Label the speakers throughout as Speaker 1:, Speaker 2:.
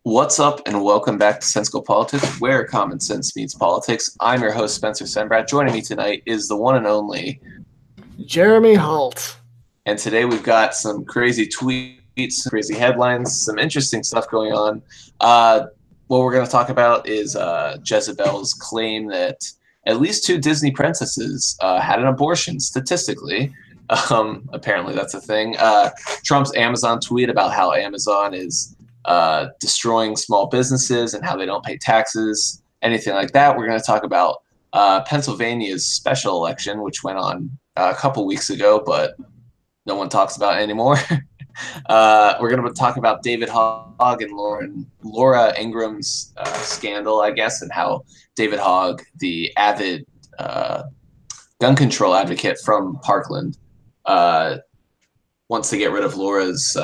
Speaker 1: What's up, and welcome back to Sensical Politics, where common sense meets politics. I'm your host, Spencer Senbrat. Joining me tonight is the one and only
Speaker 2: Jeremy Holt.
Speaker 1: And today we've got some crazy tweets, crazy headlines, some interesting stuff going on. What we're going to talk about is Jezebel's claim that at least two Disney princesses had an abortion statistically. Apparently that's a thing. Trump's Amazon tweet about how Amazon is destroying small businesses and how they don't pay taxes, anything like that. We're going to talk about Pennsylvania's special election, which went on a couple weeks ago, but no one talks about it anymore. We're going to talk about David Hogg and Laura Ingram's scandal, I guess, and how David Hogg, the avid gun control advocate from Parkland, wants to get rid of Laura's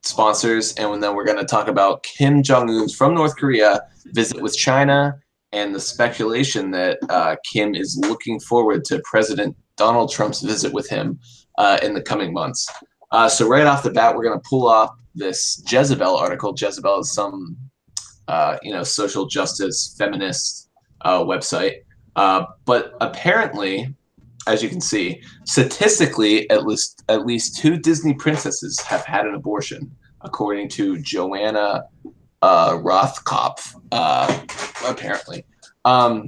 Speaker 1: sponsors. And then we're going to talk about Kim Jong-un's from North Korea visit with China and the speculation that Kim is looking forward to President Donald Trump's visit with him in the coming months. So right off the bat, we're going to pull off this Jezebel article. Jezebel is some, social justice feminist website. But apparently, as you can see, statistically, at least two Disney princesses have had an abortion, according to Joanna Rothkopf, apparently.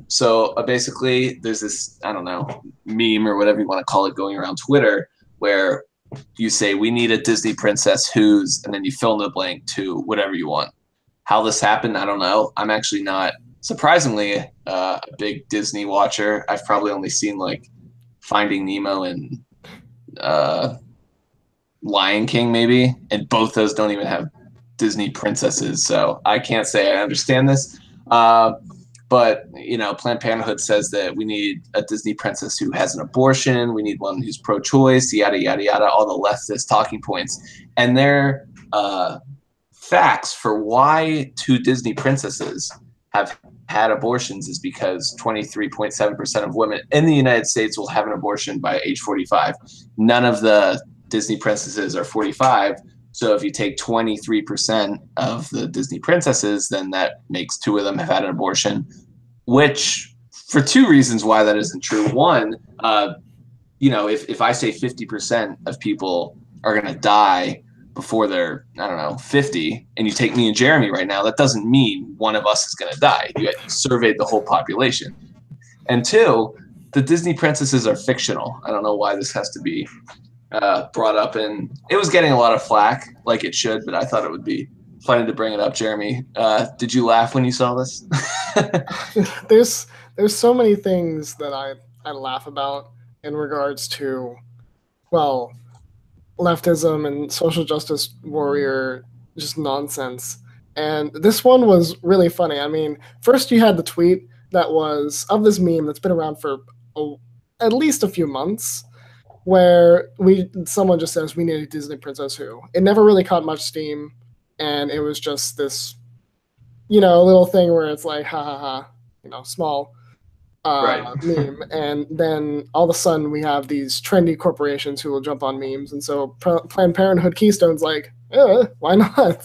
Speaker 1: So basically, there's this, I don't know, meme or whatever you want to call it going around Twitter where you say, we need a Disney princess who's, and then you fill in the blank to whatever you want. How this happened, I don't know. I'm actually not, surprisingly, a big Disney watcher. I've probably only seen like Finding Nemo and Lion King maybe, and both those don't even have Disney princesses, so I can't say I understand this. But Planned Parenthood says that we need a Disney princess who has an abortion, we need one who's pro-choice, yada yada yada, all the leftist talking points, and their facts for why two Disney princesses have had abortions is because 23.7% of women in the United States will have an abortion by age 45. None of the Disney princesses are 45. So if you take 23% of the Disney princesses, then that makes two of them have had an abortion, which for two reasons why that isn't true. One, if I say 50% of people are going to die before they're, 50, and you take me and Jeremy right now, that doesn't mean one of us is going to die. You surveyed the whole population. And two, the Disney princesses are fictional. I don't know why this has to be brought up, and it was getting a lot of flack, like it should, but I thought it would be funny to bring it up. Jeremy, did you laugh when you saw this?
Speaker 2: There's so many things that I laugh about in regards to, well, leftism and social justice warrior just nonsense. And this one was really funny. I mean, first you had the tweet that was of this meme that's been around for at least a few months, where someone just says we need a Disney princess who. It never really caught much steam, and it was just this, little thing where it's like ha ha ha, small meme, and then all of a sudden we have these trendy corporations who will jump on memes, and so Planned Parenthood Keystone's like, why not?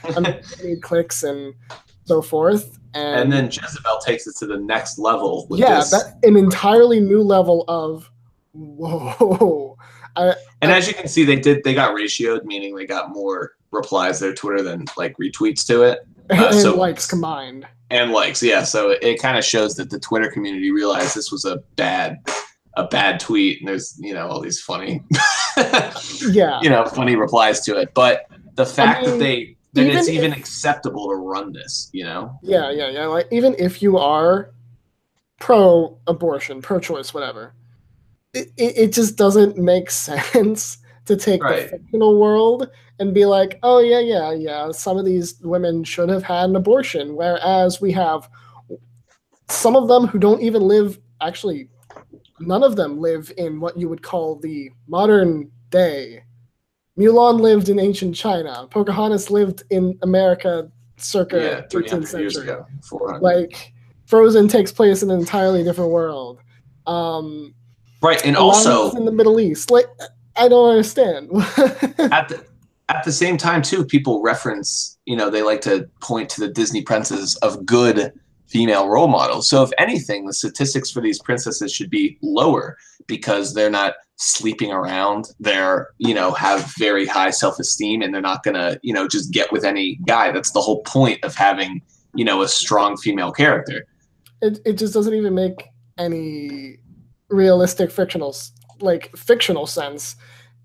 Speaker 2: I mean, need clicks and so forth,
Speaker 1: and then Jezebel takes it to the next level. With
Speaker 2: an entirely new level of whoa.
Speaker 1: As you can see, they got ratioed, meaning they got more replies to their Twitter than like retweets to it,
Speaker 2: and likes combined.
Speaker 1: And likes, yeah. So it kind of shows that the Twitter community realized this was a bad tweet, and there's all these funny, funny replies to it. But the fact that it's even acceptable to run this, Yeah.
Speaker 2: Like even if you are pro-abortion, pro-choice, whatever, it just doesn't make sense to take the fictional world and be like, oh, yeah, some of these women should have had an abortion, whereas we have some of them who don't even live, actually, none of them live in what you would call the modern day. Mulan lived in ancient China. Pocahontas lived in America circa 13th century.
Speaker 1: Years ago, 400.
Speaker 2: Like, Frozen takes place in an entirely different world.
Speaker 1: Right, and also
Speaker 2: in the Middle East. Like, I don't understand.
Speaker 1: at the same time, too, people reference, they like to point to the Disney princesses of good female role models. So if anything, the statistics for these princesses should be lower because they're not sleeping around. They're, have very high self-esteem, and they're not going to, just get with any guy. That's the whole point of having, a strong female character.
Speaker 2: It just doesn't even make any realistic fictional sense.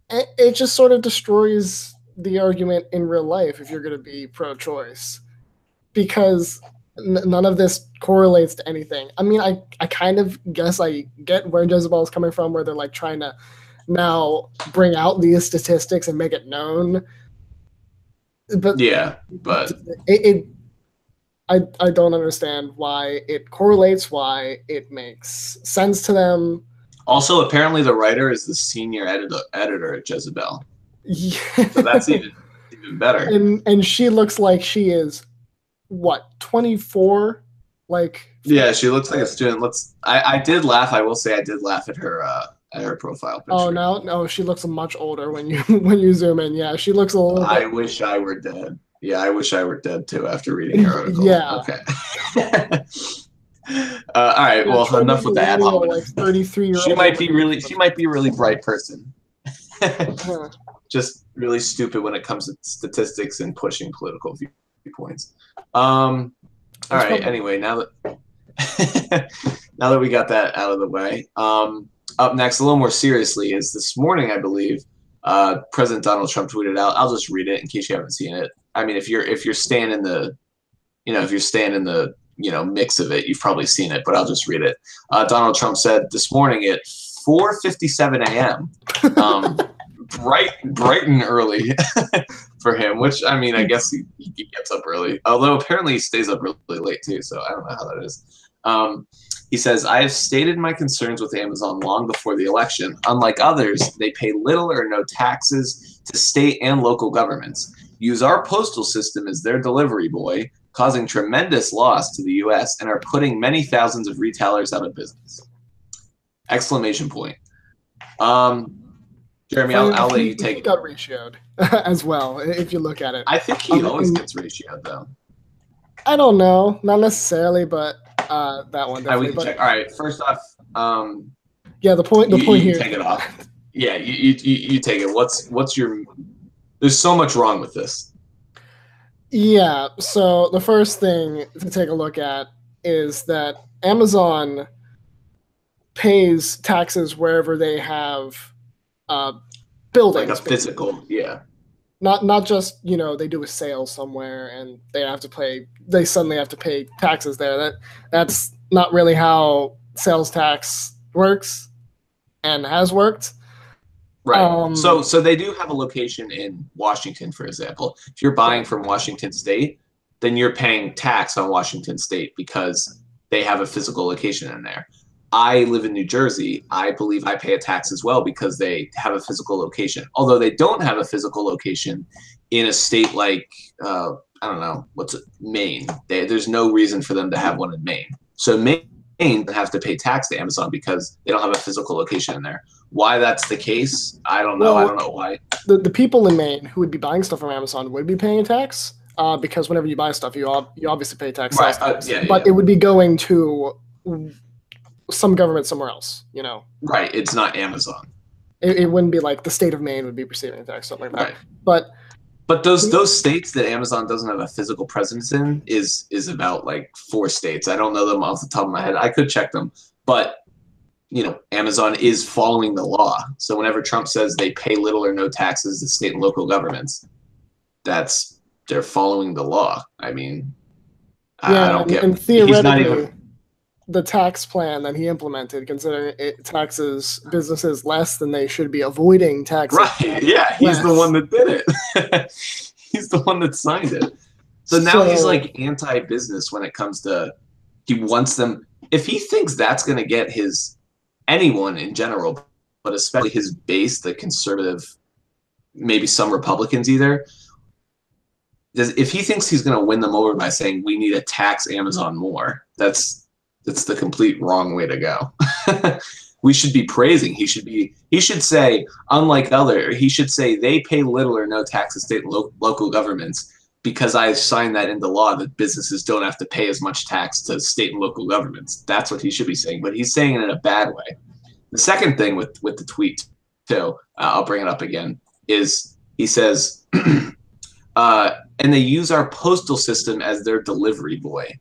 Speaker 2: It just sort of destroys the argument in real life if you're going to be pro-choice, because none of this correlates to anything. I mean, I kind of guess I get where Jezebel is coming from, where they're like trying to now bring out these statistics and make it known. But
Speaker 1: yeah, but
Speaker 2: I don't understand why it correlates, why it makes sense to them.
Speaker 1: Also, apparently the writer is the senior editor at Jezebel.
Speaker 2: Yeah.
Speaker 1: So that's even better.
Speaker 2: And she looks like she is, what, 24?
Speaker 1: Yeah, she looks like a student. I did laugh. I will say I did laugh at her profile picture.
Speaker 2: Oh no, she looks much older when you zoom in. Yeah, she looks a little.
Speaker 1: I wish I were dead. Yeah, I wish I were dead too after reading her article.
Speaker 2: Yeah.
Speaker 1: Okay. All right. Well, enough with that.
Speaker 2: Like 33-year-old.
Speaker 1: She might be a really bright person. Just really stupid when it comes to statistics and pushing political viewpoints. All right. Anyway, now that we got that out of the way, up next, a little more seriously, is this morning, I believe, President Donald Trump tweeted out. I'll just read it in case you haven't seen it. I mean, if you're staying in the, mix of it, you've probably seen it, but I'll just read it. Donald Trump said this morning at 4:57 a.m. Bright and early for him, which, I mean, I guess he gets up early, although apparently he stays up really late too, so I don't know how that is. He says, I have stated my concerns with Amazon long before the election. Unlike others, they pay little or no taxes to state and local governments, use our postal system as their delivery boy, causing tremendous loss to the U.S., and are putting many thousands of retailers out of business. Exclamation point. Jeremy, I'll let you take it.
Speaker 2: He got ratioed as well, if you look at it.
Speaker 1: I think he always gets ratioed, though.
Speaker 2: I don't know. Not necessarily, but that one definitely.
Speaker 1: All right, first off,
Speaker 2: yeah, the point here.
Speaker 1: Take it off. Yeah, you take it. What's your? There's so much wrong with this.
Speaker 2: Yeah, so the first thing to take a look at is that Amazon pays taxes wherever they have buildings.
Speaker 1: Like a physical, yeah.
Speaker 2: Not just, they do a sale somewhere and they suddenly have to pay taxes there. That's not really how sales tax works and has worked.
Speaker 1: Right. So they do have a location in Washington, for example. If you're buying from Washington State, then you're paying tax on Washington State because they have a physical location in there. I live in New Jersey. I believe I pay a tax as well because they have a physical location. Although they don't have a physical location in a state like, I don't know, Maine. There's no reason for them to have one in Maine. So Maine have to pay tax to Amazon because they don't have a physical location in there. Why that's the case, I don't know. I don't know why.
Speaker 2: The people in Maine who would be buying stuff from Amazon would be paying a tax because whenever you buy stuff, you obviously pay tax.
Speaker 1: Right.
Speaker 2: But it would be going to some government somewhere else,
Speaker 1: Right. It's not Amazon.
Speaker 2: It wouldn't be like the state of Maine would be receiving a tax, something like that.
Speaker 1: Right. But those states that Amazon doesn't have a physical presence in is about like 4 states. I don't know them off the top of my head. I could check them, but Amazon is following the law. So whenever Trump says they pay little or no taxes to state and local governments, they're following the law. I mean, I don't get.
Speaker 2: And theoretically, the tax plan that he implemented, considering it taxes businesses less than they should be avoiding taxes.
Speaker 1: Right. Yeah, he's the one that did it. He's the one that signed it. So now he's like anti-business when it comes to he wants them. If he thinks that's going to get anyone in general, but especially his base, the conservative, maybe some Republicans either, if he thinks he's going to win them over by saying we need to tax Amazon more, that's the complete wrong way to go. we should be praising. He should say, unlike he should say they pay little or no tax to state and local governments because I signed that into law that businesses don't have to pay as much tax to state and local governments. That's what he should be saying, but he's saying it in a bad way. The second thing with the tweet, too, I'll bring it up again, is he says, and they use our postal system as their delivery boy,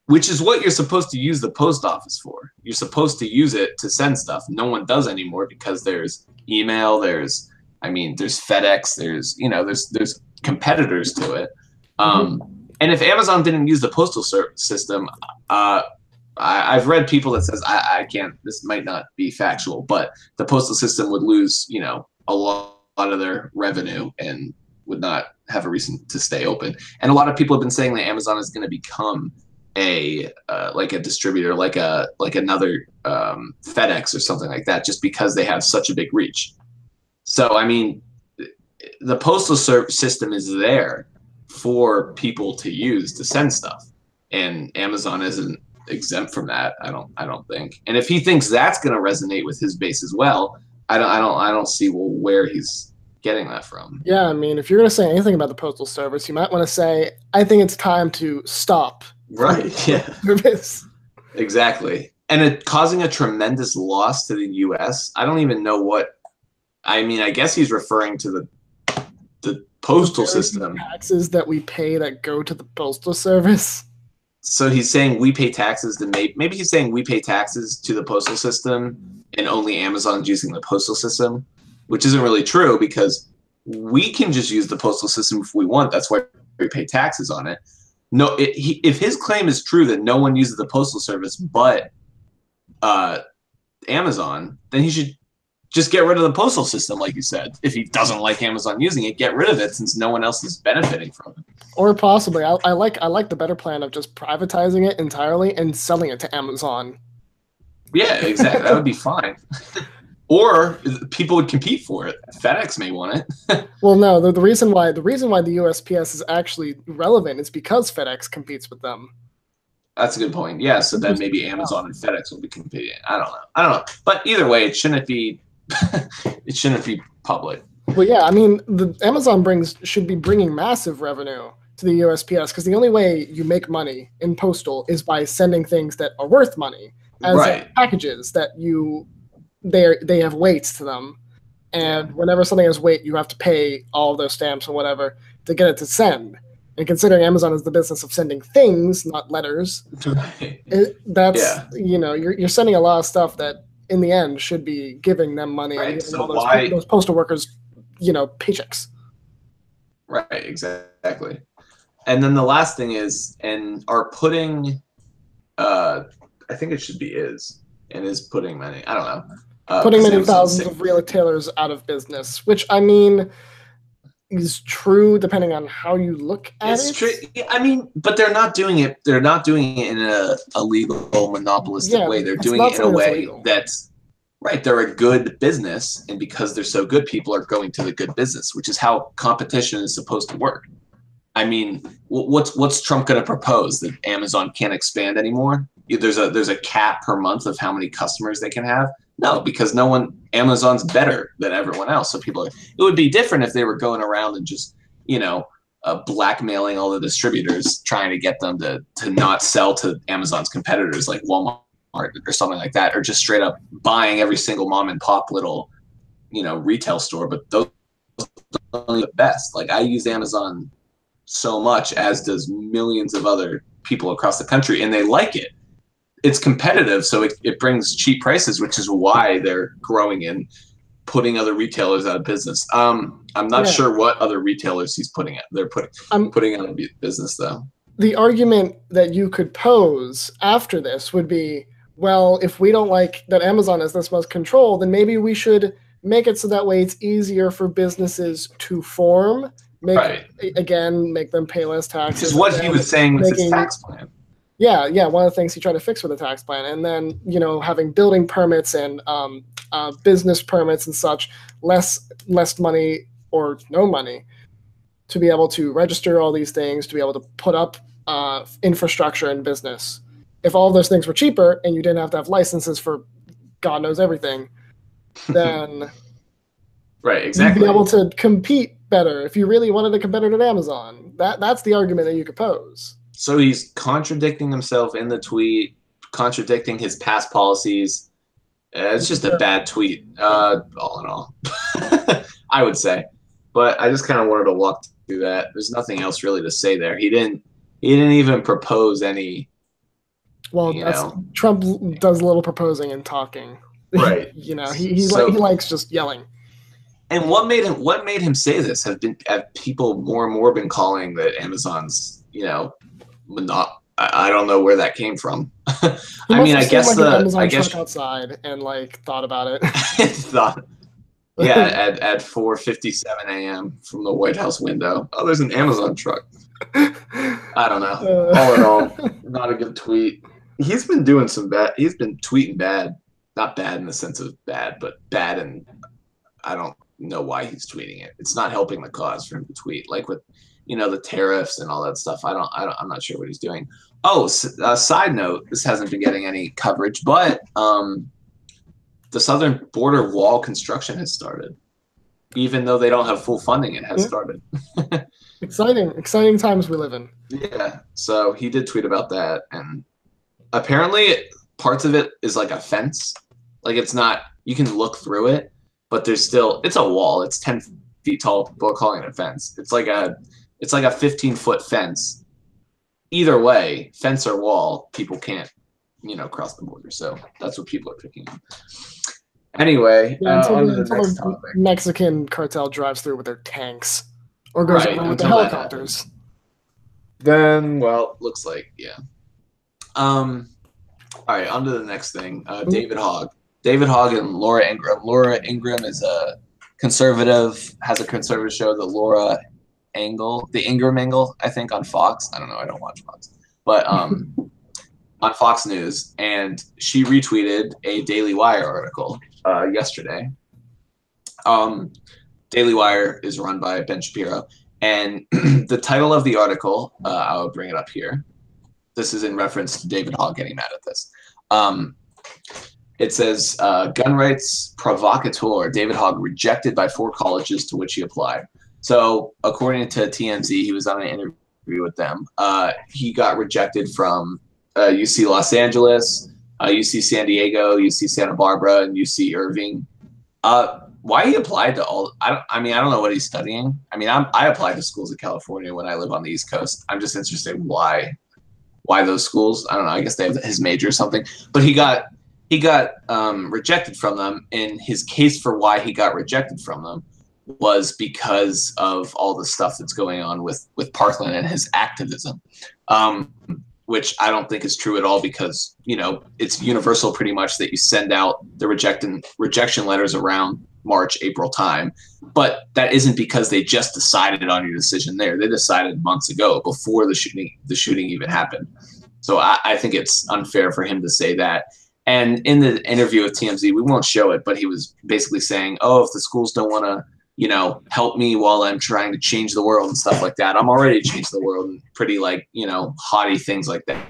Speaker 1: which is what you're supposed to use the post office for. You're supposed to use it to send stuff. No one does anymore because there's email, there's FedEx, there's competitors to it. And if Amazon didn't use the postal system, I've read people that says I can't. This might not be factual, but the postal system would lose, a lot of their revenue and would not have a reason to stay open. And a lot of people have been saying that Amazon is going to become a distributor, like another FedEx or something like that, just because they have such a big reach. So I mean, the postal system is there for people to use to send stuff, and Amazon isn't exempt from that. I don't think. And if he thinks that's going to resonate with his base as well, I don't see where he's getting that from.
Speaker 2: Yeah, I mean, if you're going to say anything about the postal service, you might want to say, I think it's time to stop.
Speaker 1: Right. Yeah.
Speaker 2: Service.
Speaker 1: Exactly. And it causing a tremendous loss to the U.S. I don't even know what. I mean, I guess he's referring to the postal system.
Speaker 2: Taxes that we pay that go to the postal service.
Speaker 1: So he's saying we pay taxes to maybe he's saying we pay taxes to the postal system and only Amazon's using the postal system, which isn't really true because we can just use the postal system if we want. That's why we pay taxes on it. No, if his claim is true that no one uses the postal service but Amazon, then he should just get rid of the postal system, like you said. If he doesn't like Amazon using it, get rid of it since no one else is benefiting from it.
Speaker 2: Or possibly, I like the better plan of just privatizing it entirely and selling it to Amazon.
Speaker 1: Yeah, exactly. That would be fine. Or people would compete for it. FedEx may want it.
Speaker 2: Well, no. The reason why the USPS is actually relevant is because FedEx competes with them.
Speaker 1: That's a good point. Yeah. So then maybe Amazon and FedEx will be competing. I don't know. But either way, it shouldn't be. It shouldn't be public.
Speaker 2: Well, yeah. I mean, the Amazon should be bringing massive revenue to the USPS because the only way you make money in postal is by sending things that are worth money as packages that they have weights to them, and whenever something has weight, you have to pay all those stamps or whatever to get it to send. And considering Amazon is the business of sending things, not letters, you're sending a lot of stuff that in the end should be giving them money and giving all those postal workers, paychecks.
Speaker 1: Right, exactly. And then the last thing is, and are putting, I think it should be is putting many, I don't know.
Speaker 2: Putting many thousands of retailers out of business, which I mean is true depending on how you look at it. It's true.
Speaker 1: I mean, but they're not doing it. They're not doing it in a legal monopolistic way. They're doing it in a way that's right. They're a good business, and because they're so good, people are going to the good business, which is how competition is supposed to work. I mean, what's Trump going to propose? That Amazon can't expand anymore? There's a cap per month of how many customers they can have. No, because Amazon's better than everyone else. So it would be different if they were going around and just, blackmailing all the distributors, trying to get them to not sell to Amazon's competitors like Walmart or something like that, or just straight up buying every single mom and pop little, retail store. But those are the best. Like I use Amazon so much, as does millions of other people across the country, and they like it. It's competitive, so it brings cheap prices, which is why they're growing and putting other retailers out of business. I'm not sure what other retailers he's putting out. They're putting out of business, though.
Speaker 2: The argument that you could pose after this would be, well, if we don't like that Amazon has this much control, then maybe we should make it so that way it's easier for businesses to form. Make them pay less taxes.
Speaker 1: Which is what he was saying with his tax plan.
Speaker 2: Yeah. One of the things he tried to fix with the tax plan. And then, having building permits and business permits and such, less money or no money to be able to register all these things, to be able to put up infrastructure in business. If all of those things were cheaper and you didn't have to have licenses for God knows everything, then
Speaker 1: Right,
Speaker 2: you'd be
Speaker 1: exactly.
Speaker 2: able to compete better if you really wanted a competitor to Amazon. That's the argument that you could pose.
Speaker 1: So he's contradicting himself in the tweet, contradicting his past policies. It's just a bad tweet, all in all, I would say. But I just kind of wanted to walk through that. There's nothing else really to say there. He didn't even propose any.
Speaker 2: Well, Trump does a little proposing and talking.
Speaker 1: Right.
Speaker 2: He likes just yelling.
Speaker 1: And what made him say this? Have people more and more been calling that Amazon's, not. I don't know where that came from. I mean, I guess
Speaker 2: an Amazon truck outside and thought about it.
Speaker 1: At 4:57 a.m. from the White House window. Oh, there's an Amazon truck. I don't know. All in all, not a good tweet. He's been doing some bad. He's been tweeting bad, not bad in the sense of bad, but bad, and I don't know why he's tweeting it. It's not helping the cause for him to tweet, like with the tariffs and all that stuff. I'm not sure what he's doing. Oh, side note, this hasn't been getting any coverage, but the southern border wall construction has started. Even though they don't have full funding, it has started.
Speaker 2: Exciting times we live in.
Speaker 1: Yeah, so he did tweet about that, and apparently parts of it is like a fence. Like it's not, you can look through it, but it's a wall. It's 10 feet tall. People are calling it a fence. It's like a 15-foot fence. Either way, fence or wall, people can't, cross the border. So that's what people are picking on. Anyway, on to the next topic.
Speaker 2: Mexican cartel drives through with their tanks or goes over with the helicopters.
Speaker 1: Then, well, looks like, yeah. All right, on to the next thing. David Hogg. David Hogg and Laura Ingraham. Laura Ingraham is a conservative, has a conservative show, the Ingraham Angle, I think, on Fox. I don't know. I don't watch Fox. But on Fox News. And she retweeted a Daily Wire article yesterday. Daily Wire is run by Ben Shapiro. And the title of the article, I'll bring it up here. This is in reference to David Hogg getting mad at this. It says, gun rights provocateur David Hogg rejected by 4 colleges to which he applied. So according to TMZ, he was on an interview with them. He got rejected from UC Los Angeles, UC San Diego, UC Santa Barbara, and UC Irving. Why he applied to all? I don't know what he's studying. I mean, I applied to schools in California when I live on the East Coast. I'm just interested why those schools. I don't know. I guess they have his major or something. But he got rejected from them, and his case for why he got rejected from them was because of all the stuff that's going on with Parkland and his activism, which I don't think is true at all, because it's universal pretty much that you send out the rejection letters around March, April time, but that isn't because they just decided on your decision there. They decided months ago, before the shooting even happened. So I think it's unfair for him to say that. And in the interview with TMZ, we won't show it, but he was basically saying, oh, if the schools don't want to, help me while I'm trying to change the world and stuff like that, I'm already changed the world, and pretty haughty things like that.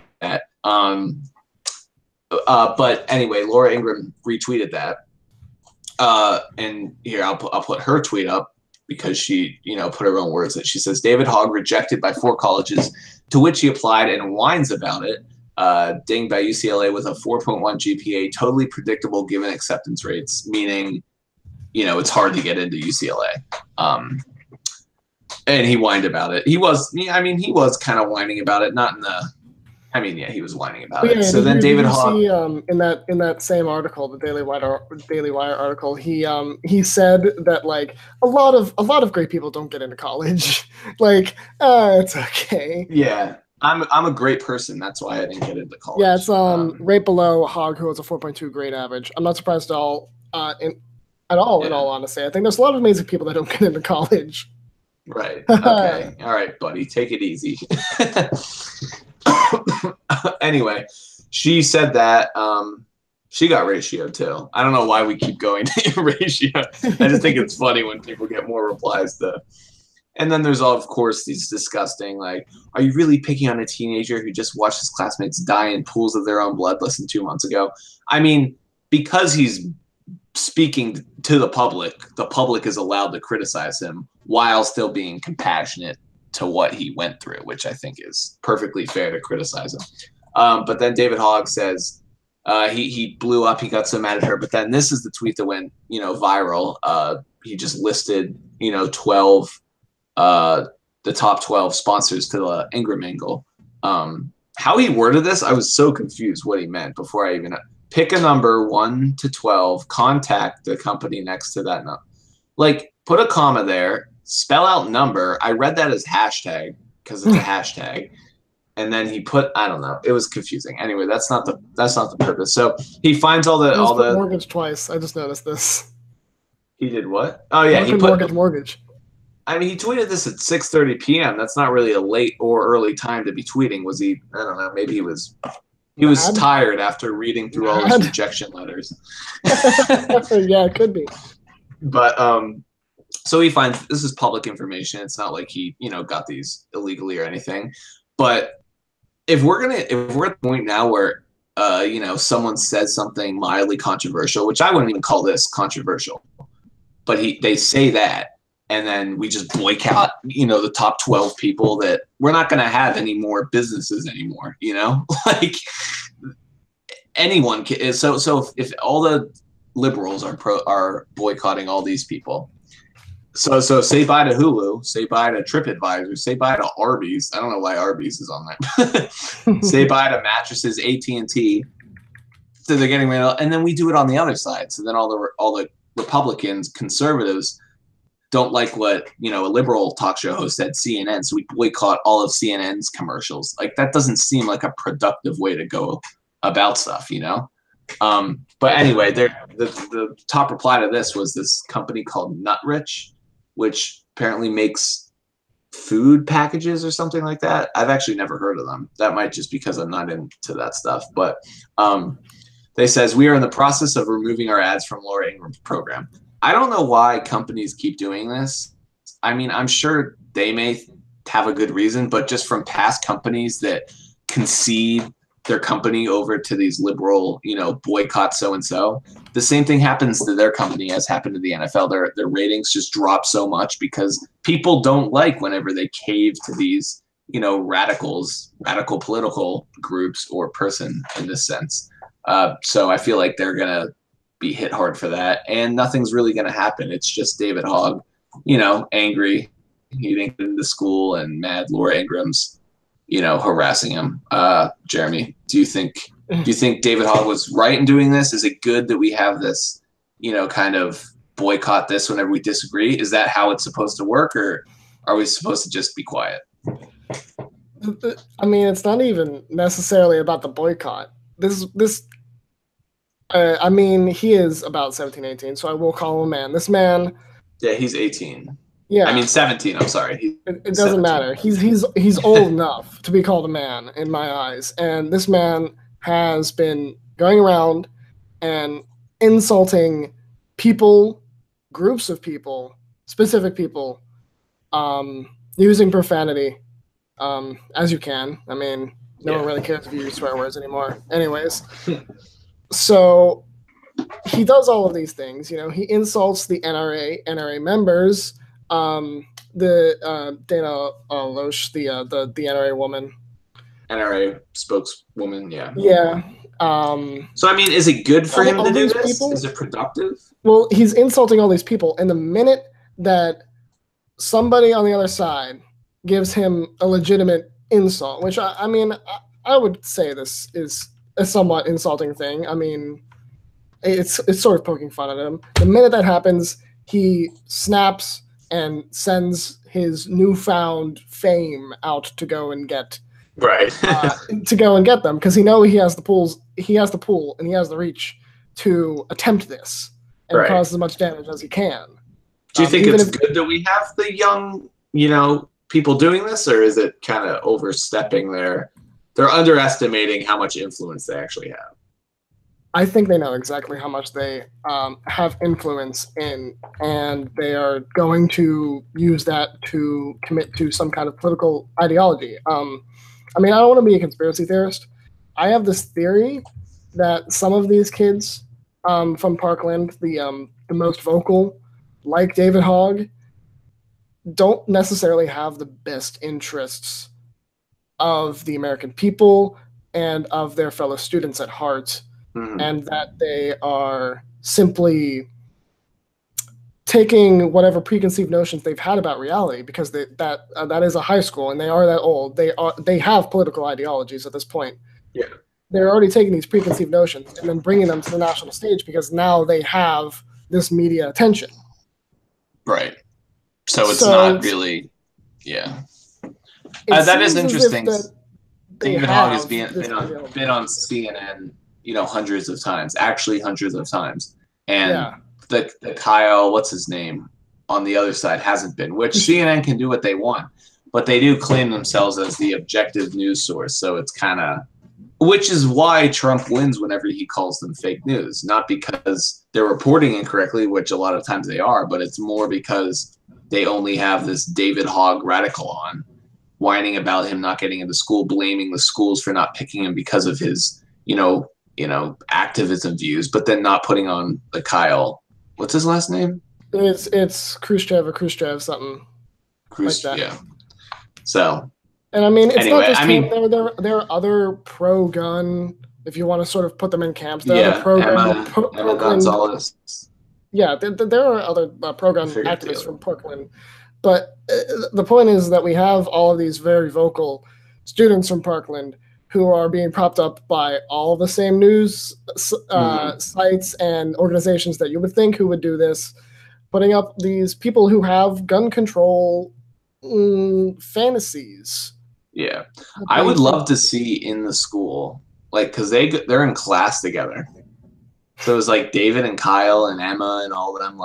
Speaker 1: But anyway, Laura Ingraham retweeted that. And here, I'll put her tweet up, because she, put her own words that she says, David Hogg rejected by 4 colleges to which he applied and whines about it. Dinged by UCLA with a 4.1 GPA, totally predictable given acceptance rates, meaning, it's hard to get into UCLA. And he whined about it. He was kind of whining about it, not in the, he was whining about it. So then David Hogg,
Speaker 2: in that same article, the Daily Wire article, he said that a lot of great people don't get into college. It's okay.
Speaker 1: Yeah. I'm a great person. That's why I didn't get into college.
Speaker 2: Yeah, it's right below Hogg, who has a 4.2 grade average. I'm not surprised at all. In all honesty, I think there's a lot of amazing people that don't get into college.
Speaker 1: Right. Okay. All right, buddy. Take it easy. Anyway, she said that she got ratio too. I don't know why we keep going to ratio. I just think it's funny when people get more replies to. And then there's of course, these disgusting, are you really picking on a teenager who just watched his classmates die in pools of their own blood less than 2 months ago? because he's speaking to the public is allowed to criticize him while still being compassionate to what he went through, which I think is perfectly fair to criticize him. But then David Hogg says he blew up. He got so mad at her. But then this is the tweet that went, viral. He just listed, 12, the top 12 sponsors to the Ingram Angle. How he worded this, I was so confused what he meant before I even pick a number 1 to 12, contact the company next to that number. Like, put a comma there, spell out number. I read that as hashtag because it's a hashtag. And then he put, I don't know. It was confusing. Anyway, that's not the purpose. So he finds all the
Speaker 2: mortgage twice. I just noticed this.
Speaker 1: He did what? Oh yeah,
Speaker 2: he put mortgage.
Speaker 1: I mean, he tweeted this at 6:30 p.m. That's not really a late or early time to be tweeting. Was he? I don't know. Maybe he was tired after reading through all his rejection letters.
Speaker 2: Yeah, it could be.
Speaker 1: But so he finds this is public information. It's not like he got these illegally or anything. But if we're at the point now where someone says something mildly controversial, which I wouldn't even call this controversial, but they say that, and then we just boycott the top 12 people, that we're not going to have any more businesses anymore. Like anyone can. So if all the liberals are boycotting all these people. So say bye to Hulu, say bye to TripAdvisor, say bye to Arby's. I don't know why Arby's is on there. Say bye to mattresses, AT&T. So they're getting rid of, and then we do it on the other side. So then all the Republicans, conservatives, don't like what a liberal talk show host said, CNN. So we boycott all of CNN's commercials. Like, that doesn't seem like a productive way to go about stuff, But anyway, the top reply to this was this company called Nutrich, which apparently makes food packages or something like that. I've actually never heard of them. That might just because I'm not into that stuff. But they says, we are in the process of removing our ads from Laura Ingram's program. I don't know why companies keep doing this. I mean, I'm sure they may have a good reason, but just from past companies that concede their company over to these liberal, boycott so-and-so, the same thing happens to their company as happened to the NFL. Their ratings just drop so much because people don't like whenever they cave to these, radical political groups or person in this sense. So I feel like they're going to be hit hard for that, and nothing's really going to happen. It's just David Hogg, angry. He didn't get into school and mad Laura Ingram's harassing him. Jeremy, do you think David Hogg was right in doing this? Is it good that we have this, kind of boycott this whenever we disagree? Is that how it's supposed to work, or are we supposed to just be quiet?
Speaker 2: I mean, it's not even necessarily about the boycott. I mean, he is about 17, 18, so I will call him a man. This man...
Speaker 1: Yeah, he's 18.
Speaker 2: Yeah.
Speaker 1: I mean, 17, I'm sorry.
Speaker 2: It doesn't matter. He's old enough to be called a man in my eyes. And this man has been going around and insulting people, groups of people, specific people, using profanity, as you can. I mean, no one really cares if you use swear words anymore. Anyways. So he does all of these things. He insults the NRA members, the Dana Loesch, the NRA woman,
Speaker 1: NRA spokeswoman. Yeah.
Speaker 2: Yeah.
Speaker 1: So I mean, is it good for him to do this? People, is it productive?
Speaker 2: Well, he's insulting all these people, and the minute that somebody on the other side gives him a legitimate insult, which I mean, I would say this is a somewhat insulting thing. I mean, it's sort of poking fun at him. The minute that happens, he snaps and sends his newfound fame out to go and get them, because he has the pool, and he has the reach to attempt this and cause as much damage as he can.
Speaker 1: Do you think it's good that we have the young, people doing this, or is it kind of overstepping they're underestimating how much influence they actually have?
Speaker 2: I think they know exactly how much they have influence in, and they are going to use that to commit to some kind of political ideology. I mean, I don't want to be a conspiracy theorist. I have this theory that some of these kids from Parkland, the most vocal, like David Hogg, don't necessarily have the best interests of the American people and of their fellow students at heart, and that they are simply taking whatever preconceived notions they've had about reality, because that is a high school and they are that old. They have political ideologies at this point.
Speaker 1: Yeah.
Speaker 2: They're already taking these preconceived notions and then bringing them to the national stage because now they have this media attention.
Speaker 1: Right. So it's not really, yeah. That is interesting. David Hogg has been on CNN, hundreds of times, actually hundreds of times. And the Kyle, what's his name, on the other side hasn't been, which CNN can do what they want, but they do claim themselves as the objective news source. So it's kind of, which is why Trump wins whenever he calls them fake news, not because they're reporting incorrectly, which a lot of times they are, but it's more because they only have this David Hogg radical on, whining about him not getting into school, blaming the schools for not picking him because of his, activism views, but then not putting on the Kyle. What's his last name?
Speaker 2: It's Khrushchev or Khrushchev something. Like that.
Speaker 1: Yeah. So.
Speaker 2: And I mean, it's not just him. There are other pro-gun, if you want to sort of put them in camps. There are other pro-gun.
Speaker 1: Emma Gonzalez.
Speaker 2: Yeah, there are other pro-gun activists from Parkland. But the point is that we have all of these very vocal students from Parkland who are being propped up by all the same news sites and organizations that you would think who would do this, putting up these people who have gun control fantasies.
Speaker 1: Yeah. I would love to see in the school, because they're in class together. So it was like David and Kyle and Emma and all of them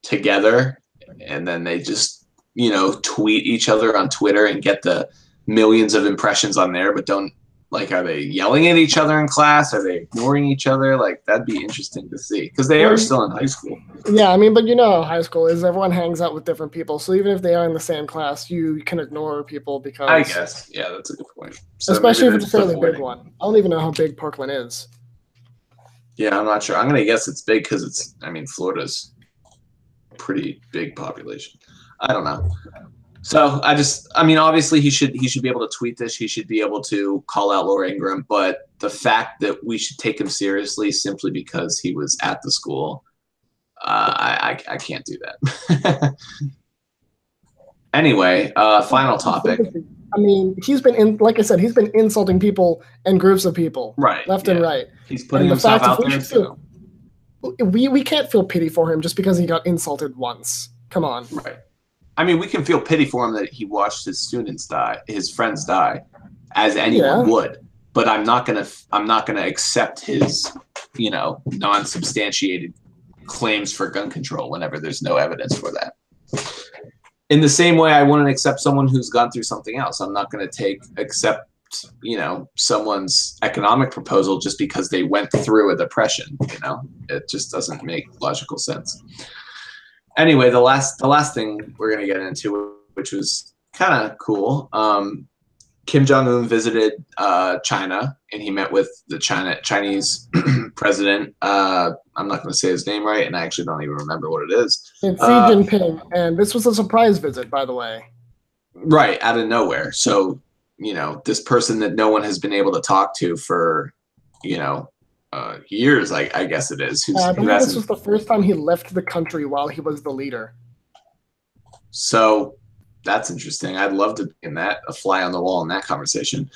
Speaker 1: together. And then they just, tweet each other on Twitter and get the millions of impressions on there, but don't, are they yelling at each other in class? Are they ignoring each other? That'd be interesting to see, because they are still in high school.
Speaker 2: Yeah, I mean, but how high school is. Everyone hangs out with different people. So even if they are in the same class, you can ignore people because...
Speaker 1: I guess. Yeah, that's a good point. So
Speaker 2: especially if it's a fairly big one. I don't even know how big Parkland is.
Speaker 1: Yeah, I'm not sure. I'm going to guess it's big because Florida's pretty big population. I don't know. So obviously he should be able to tweet this. He should be able to call out Laura Ingraham, but the fact that we should take him seriously simply because he was at the school, I can't do that. Anyway, final topic.
Speaker 2: He's been like I said, he's been insulting people and groups of people, left and right.
Speaker 1: He's putting himself out there.
Speaker 2: We can't feel pity for him just because he got insulted once. Come on.
Speaker 1: Right. We can feel pity for him that he watched his friends die, as anyone would. But I'm not gonna accept his, non-substantiated claims for gun control whenever there's no evidence for that. In the same way, I wouldn't accept someone who's gone through something else. I'm not gonna accept someone's economic proposal just because they went through a depression. It just doesn't make logical sense. Anyway, the last thing we're going to get into, which was kind of cool, Kim Jong-un visited China, and he met with the Chinese president. I'm not going to say his name right, and I actually don't even remember what it is.
Speaker 2: It's Xi Jinping, and this was a surprise visit, by the way.
Speaker 1: Right, out of nowhere. So, this person that no one has been able to talk to for, years, I guess it is.
Speaker 2: I believe this was the first time he left the country while he was the leader.
Speaker 1: So that's interesting. I'd love to be in that, a fly on the wall in that conversation.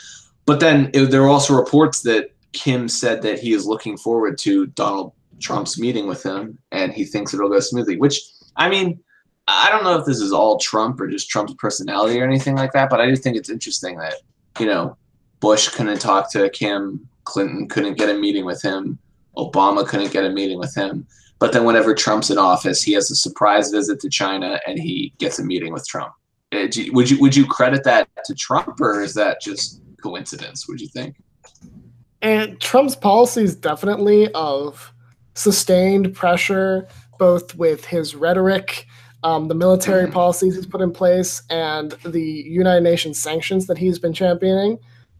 Speaker 1: But then there were also reports that Kim said that he is looking forward to Donald Trump's meeting with him, and he thinks it'll go smoothly, which, I don't know if this is all Trump or just Trump's personality or anything like that, but I do think it's interesting that, Bush couldn't talk to Kim, Clinton couldn't get a meeting with him, Obama couldn't get a meeting with him. But then whenever Trump's in office, he has a surprise visit to China and he gets a meeting with Trump. Would you credit that to Trump, or is that just coincidence? Would you think?
Speaker 2: And Trump's policies definitely of sustained pressure, both with his rhetoric, the military policies he's put in place, and the United Nations sanctions that he's been championing.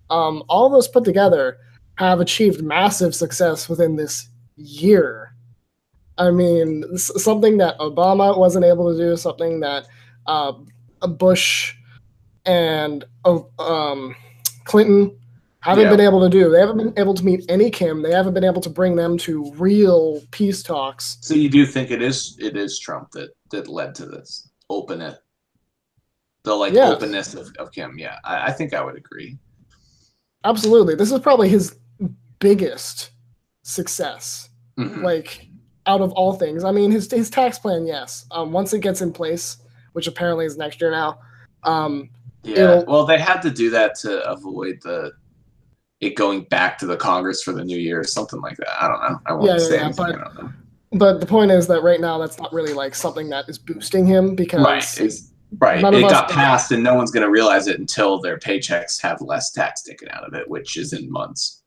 Speaker 2: All of those put together have achieved massive success within this year. I mean, something that Obama wasn't able to do, something that uh, Bush and Clinton haven't been
Speaker 1: Yeah.
Speaker 2: able to do. They haven't been able to meet any Kim. They haven't been able to bring them to real peace talks.
Speaker 1: So you do think it is Trump that led to this openness, the like
Speaker 2: Yes,
Speaker 1: openness of Kim? Yeah, I think I would agree.
Speaker 2: absolutely. This is probably his biggest success,
Speaker 1: Hmm.
Speaker 2: like out of all things. I mean, his tax plan, yes. Once it gets in place, which apparently is next year now, um,
Speaker 1: Yeah.
Speaker 2: it'll
Speaker 1: Well, they had to do that to avoid the it going back to the Congress for the new year or something like that. I don't know. I
Speaker 2: yeah,
Speaker 1: won't
Speaker 2: yeah,
Speaker 1: say
Speaker 2: yeah.
Speaker 1: anything. I don't know.
Speaker 2: But the point is that right now that's not really like something that is boosting him
Speaker 1: Right.
Speaker 2: because
Speaker 1: Right.
Speaker 2: none of
Speaker 1: It
Speaker 2: us
Speaker 1: got passed, and no one's going to realize it until their paychecks have less tax taken out of it, which is in months.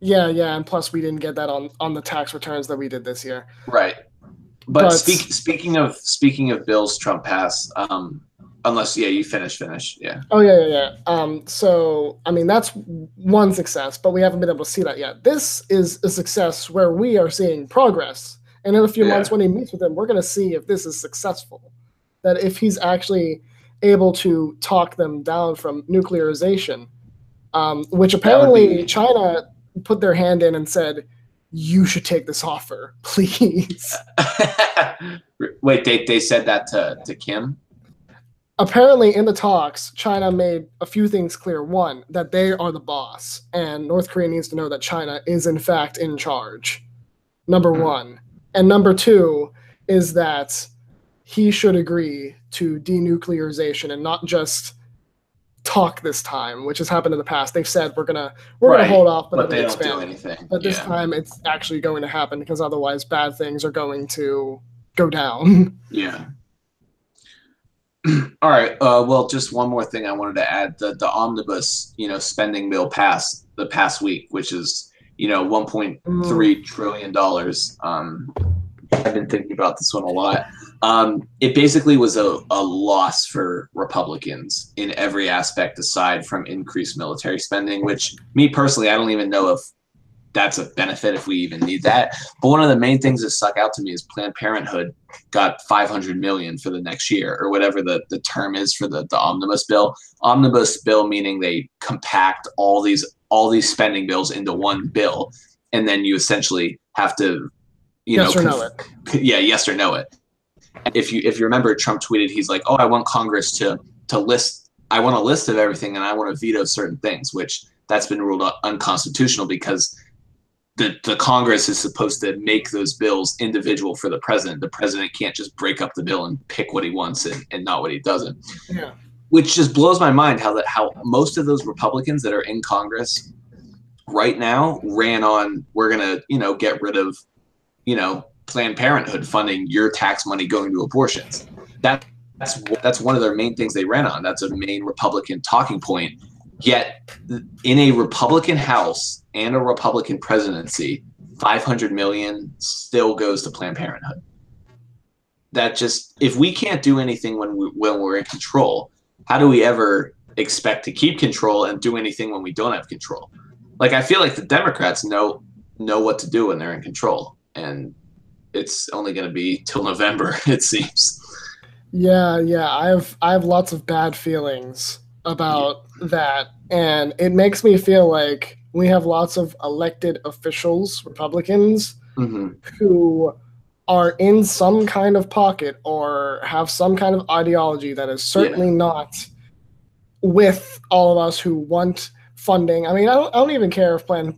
Speaker 2: yeah, yeah, and plus we didn't get that on the tax returns that we did this year.
Speaker 1: Right. But
Speaker 2: But
Speaker 1: speaking of bills Trump passed, unless you finish, yeah,
Speaker 2: oh yeah, yeah, yeah. So I mean that's one success, but we haven't been able to see that yet. This is a success where we are seeing progress. And in a few months
Speaker 1: yeah,
Speaker 2: when he meets with him, we're gonna see if this is successful. That if he's actually able to talk them down from nuclearization, which
Speaker 1: that would
Speaker 2: apparently
Speaker 1: be.
Speaker 2: China put their hand in and said, "You should take this offer, please."
Speaker 1: Wait, they said that to Kim?
Speaker 2: Apparently, in the talks, China made a few things clear. One, that they are the boss, and North Korea needs to know that China is, in fact, in charge. Number
Speaker 1: Hmm.
Speaker 2: one. And number two is that he should agree to denuclearization and not just talk this time, which has happened in the past. They've said we're gonna
Speaker 1: Right,
Speaker 2: hold off, but
Speaker 1: but
Speaker 2: it'll be
Speaker 1: they don't do
Speaker 2: expanded.
Speaker 1: anything.
Speaker 2: But this
Speaker 1: Yeah,
Speaker 2: time, it's actually going to happen because otherwise, bad things are going to go down.
Speaker 1: yeah. All right. Well, just one more thing I wanted to add: the omnibus, spending bill passed the past week, which is 1.3 trillion dollars. I've been thinking about this one a lot. It basically was a loss for Republicans in every aspect aside from increased military spending, which me personally, I don't even know if that's a benefit if we even need that. But one of the main things that stuck out to me is Planned Parenthood got 500 million for the next year or whatever the term is for the omnibus bill. Omnibus bill meaning they compact all these spending bills into one bill, and then you essentially have to
Speaker 2: Yes or no it.
Speaker 1: yes or no it. If you remember, Trump tweeted, he's like, "Oh, I want Congress to list. I want a list of everything, and I want to veto certain things," which that's been ruled unconstitutional because the Congress is supposed to make those bills individual for the president. The president can't just break up the bill and pick what he wants and not what he doesn't.
Speaker 2: Yeah.
Speaker 1: Which just blows my mind how most of those Republicans that are in Congress right now ran on, we're gonna get rid of Planned Parenthood funding your tax money going to abortions. That's one of their main things they ran on. That's a main Republican talking point. Yet in a Republican House and a Republican presidency, 500 million still goes to Planned Parenthood. That just, if we can't do anything when we're in control, how do we ever expect to keep control and do anything when we don't have control? Like, I feel like the Democrats know what to do when they're in control, and it's only going to be till November, it seems.
Speaker 2: Yeah, yeah. I have lots of bad feelings
Speaker 1: Yeah.
Speaker 2: about that. And it makes me feel like we have lots of elected officials, Republicans,
Speaker 1: Mm-hmm.
Speaker 2: who are in some kind of pocket or have some kind of ideology that is
Speaker 1: Yeah.
Speaker 2: certainly not with all of us who want funding. I mean, I don't even care if Planned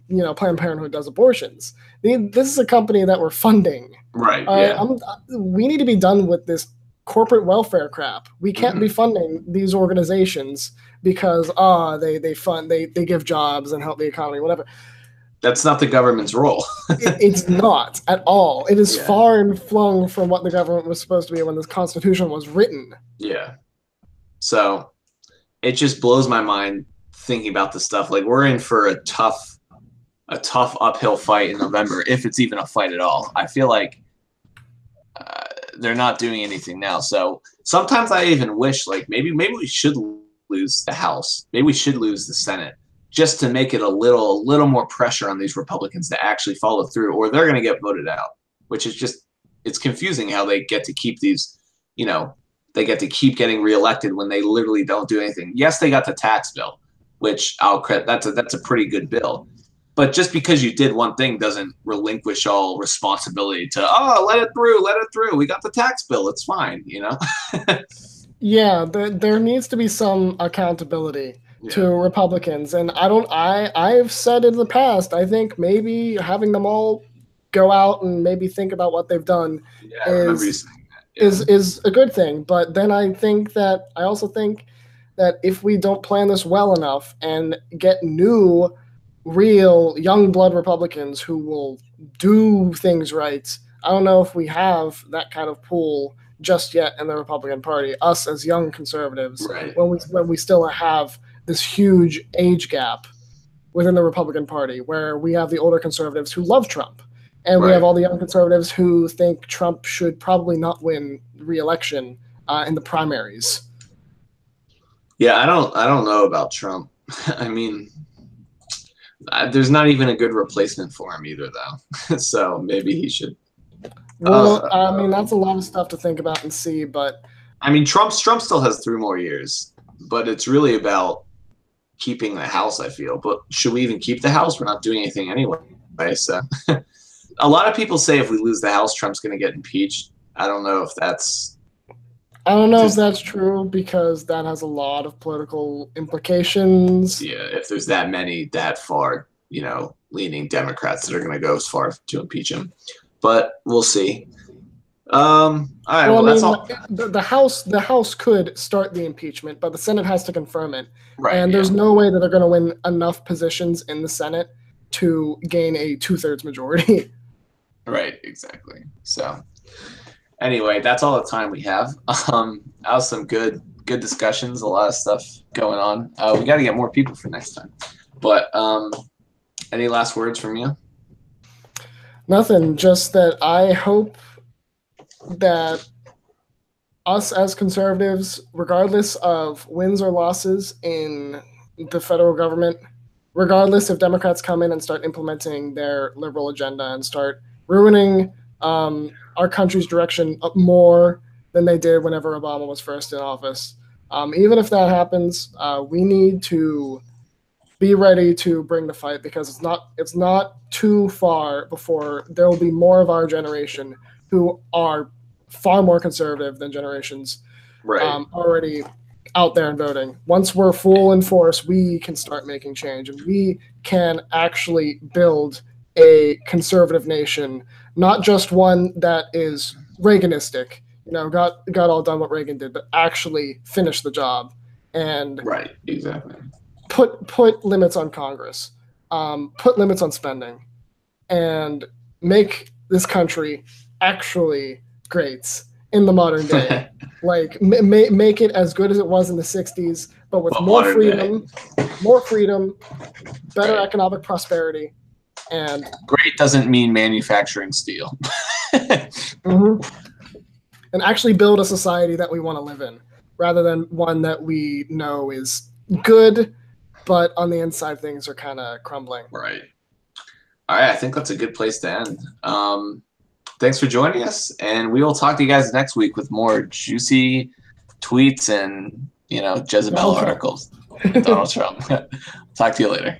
Speaker 2: Parenthood does abortions. This is a company that we're funding.
Speaker 1: Right.
Speaker 2: All right,
Speaker 1: Yeah.
Speaker 2: we need to be done with this corporate welfare crap. We can't be
Speaker 1: Mm-hmm.
Speaker 2: funding these organizations because they give jobs and help the economy, whatever.
Speaker 1: That's not the government's role.
Speaker 2: It's not at all. It is
Speaker 1: Yeah.
Speaker 2: far and flung from what the government was supposed to be when this Constitution was written.
Speaker 1: Yeah. So it just blows my mind thinking about this stuff. Like, we're in for a tough uphill fight in November, if it's even a fight at all. I feel like they're not doing anything now. So sometimes I even wish, like, maybe we should lose the House. Maybe we should lose the Senate. just to make it a little more pressure on these Republicans to actually follow through, or they're going to get voted out, which is just, it's confusing how they get to keep these, you know, they get to keep getting reelected when they literally don't do anything. Yes, they got the tax bill, which I'll credit, that's a pretty good bill. But just because you did one thing doesn't relinquish all responsibility to, oh, let it through. We got the tax bill. It's fine, you know?
Speaker 2: Yeah, there needs to be some accountability to Republicans. And I've said in the past, I think maybe having them all go out and maybe think about what they've done is a good thing. But then I also think that if we don't plan this well enough and get new, real young blood Republicans who will do things right, I don't know if we have that kind of pool just yet in the Republican Party, us as young conservatives,
Speaker 1: right,
Speaker 2: when we still have this huge age gap within the Republican Party, where we have the older conservatives who love Trump, and we have all the young conservatives who think Trump should probably not win re-election in the primaries.
Speaker 1: Yeah, I don't know about Trump. I mean, there's not even a good replacement for him either, though. So maybe he should.
Speaker 2: Well, I mean, that's a lot of stuff to think about and see, but
Speaker 1: I mean, Trump still has 3 more years, but it's really about keeping the House, I feel. But should we even keep the House? We're not doing anything anyway. So a lot of people say if we lose the House, Trump's going to get impeached. I don't know if that's
Speaker 2: true, because that has a lot of political implications.
Speaker 1: Yeah, if there's that many that far, you know, leaning Democrats that are going to go as far to impeach him. But we'll see. All right. Well, that's all.
Speaker 2: The House could start the impeachment, but the Senate has to confirm it.
Speaker 1: Right.
Speaker 2: And there's no way that they're going to win enough positions in the Senate to gain a 2/3 majority.
Speaker 1: Right. Exactly. So, anyway, that's all the time we have. That was some good discussions. A lot of stuff going on. We got to get more people for next time. But any last words from you?
Speaker 2: Nothing, just that I hope that us as conservatives, regardless of wins or losses in the federal government, regardless if Democrats come in and start implementing their liberal agenda and start ruining our country's direction more than they did whenever Obama was first in office, even if that happens, we need to be ready to bring the fight, because it's not too far before there will be more of our generation who are far more conservative than generations already out there and voting. Once we're full in force, we can start making change, and we can actually build a conservative nation, not just one that is Reaganistic, you know, got all done what Reagan did, but actually finish the job and
Speaker 1: exactly.
Speaker 2: Put limits on Congress, put limits on spending, and make this country actually great in the modern day. Like make it as good as it was in the 60s, but with more freedom, better economic prosperity, and
Speaker 1: great doesn't mean manufacturing steel.
Speaker 2: And actually build a society that we want to live in, rather than one that we know is good, but on the inside things are kind of crumbling.
Speaker 1: Right. All right. I think that's a good place to end. Thanks for joining us, and we will talk to you guys next week with more juicy tweets and, you know, Jezebel articles. Donald Trump. Talk to you later.